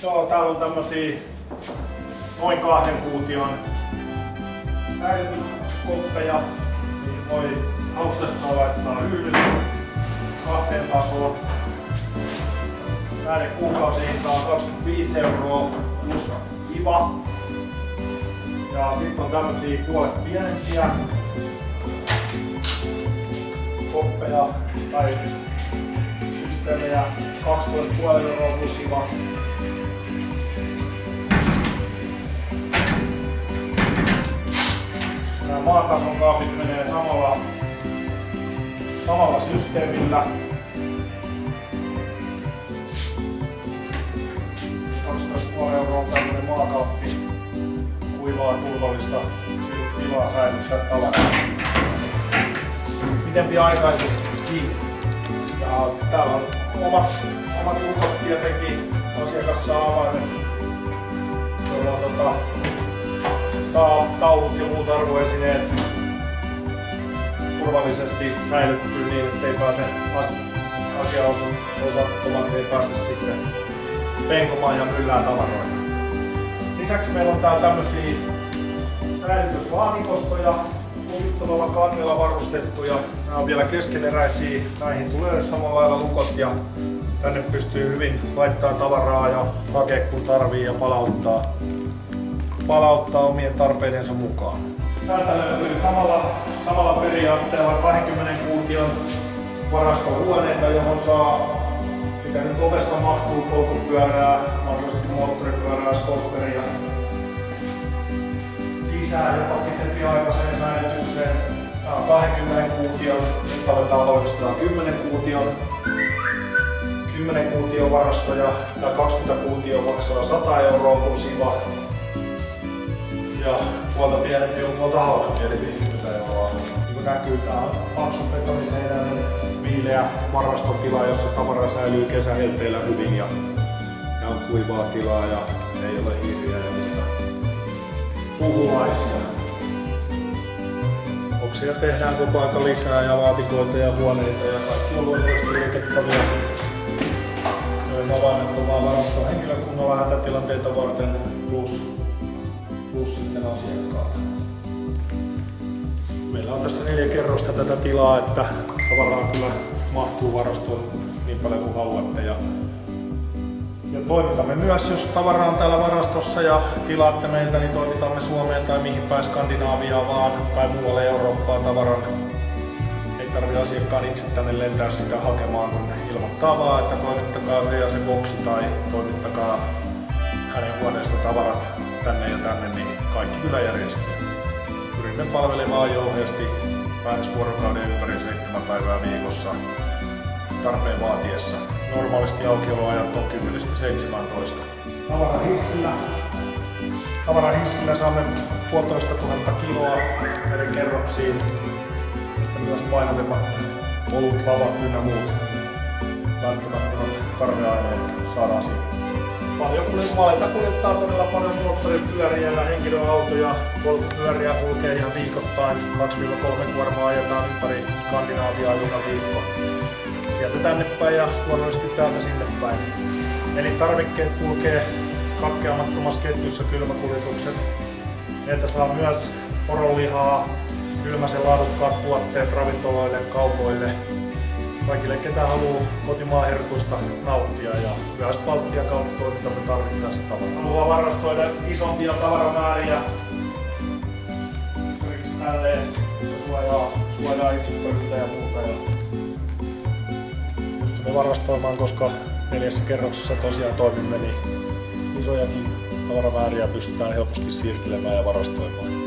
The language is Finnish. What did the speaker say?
Joo, täällä on tämmösiä noin 2 kuution säilytyskoppeja. Niin voi halutessaan laittaa yhdelle 2 tasoon. Näiden kuukausihinta on 25 € plus IVA. Ja sitten on tämmösiä puolet pienempiä koppeja tai systeemejä 12,5 € plus IVA. Nämä maatason kaapit menee samalla systeemillä. 12,5 € on tämmönen maakaappi. Kuivaa turvallista tilaa säilyttää tavaraa pitempiaikaisesti kiinni. Ja täällä on omat ulkot tietenkin. Asiakas saa avaimet, jolloin saa taulut ja muut arvoesineet turvallisesti säilyttyä niin, ettei pääse asiaosattomat ei pääse sitten penkomaan ja myllää tavaroita. Lisäksi meillä on täällä tämmösiä säilytyslaatikostoja, lukittavalla kannella varustettuja. Nämä on vielä keskeneräisiä. Näihin tulee samalla lailla lukot ja tänne pystyy hyvin laittaa tavaraa ja hakea kun tarvii ja palauttaa omien tarpeidensa mukaan. Täältä löytyy samalla periaatteella 20 kuution varastohuoneita, johon saa mitä nyt ovesta mahtuu polkupyörää, mahdollisesti moottoripyörää, skotteria sisään jopa pitempiaikaiseen säilytykseen. Tämä on 20 kuution, nyt aletaan valmistaa 10 kuution varastoja. Tämä 20 kuutio maksaa 100 € plus IVA. Ja puolta pienempi on puolta halvempi, eli 50 €. Niin kuin näkyy, tämä on paksun betoniseinäinen viileä varastotila, jossa tavara säilyy kesähelteillä hyvin ja on kuivaa tilaa ja ei ole hiiriä ja muuta puhulaisia. Bokseja tehdään koko aika lisää ja laatikoita ja huoneita ja kaikki on luonnollisesti liikettavia. Joiden avaimet on vaan varaston henkilökunnalla hätätilanteita varten plus sitten asiakkaata. Meillä on tässä 4 kerrosta tätä tilaa, että tavaraa kyllä mahtuu varastoon niin paljon kuin haluatte. Ja toimitamme myös, jos tavara on täällä varastossa ja tilaatte meiltä, niin toimitamme Suomeen tai mihin päin Skandinaaviaa vaan tai muualle Eurooppaa tavaran. Ei tarvitse asiakkaan itse tänne lentää sitä hakemaan, kun ilmoittaa vaan, että toimittakaa se ja se boksi tai toimittakaa hänen huoneesta tavarat tänne ja tänne, niin kaikki kyllä järjestyy. Pyrimme palvelemaan jouheesti lähes vuorokauden ympäri 7 päivää viikossa tarpeen vaatiessa. Normaalisti aukioloajat on 10–17. Tavarahissillä saamme 1500 kiloa eri kerroksiin, että myös painavimmat olut, lavat ynnä muut välttämättömät tarveaineet saadaan siihen. Valita kuljettaa todella paljon moottoripyöriä ja henkilöautoja. Polkupyöriä kulkee ihan viikoittain. 2–3 kuormaa ajetaan ympäri Skandinaaviaa joka viikko. Sieltä tänne päin ja luonnollisesti täältä sinne päin. Elintarvikkeet kulkee katkeamattomassa ketjussa kylmäkuljetukset. Meiltä saa myös poronlihaa, kylmäsen laadukkaat tuotteet ravintoloille, kaupoille. Kaikille, ketä haluaa kotimaan herkuista nauttia ja myös Baltian kautta toimitamme tarvittaessa tavaraa. Haluaa varastoida isompia tavaramääriä. Esimerkiksi tälleen suojaa itsepölytä ja muuta. Pystymme varastoimaan, koska 4 kerroksessa tosiaan toimimme, niin isojakin tavaramääriä pystytään helposti siirtelemään ja varastoimaan.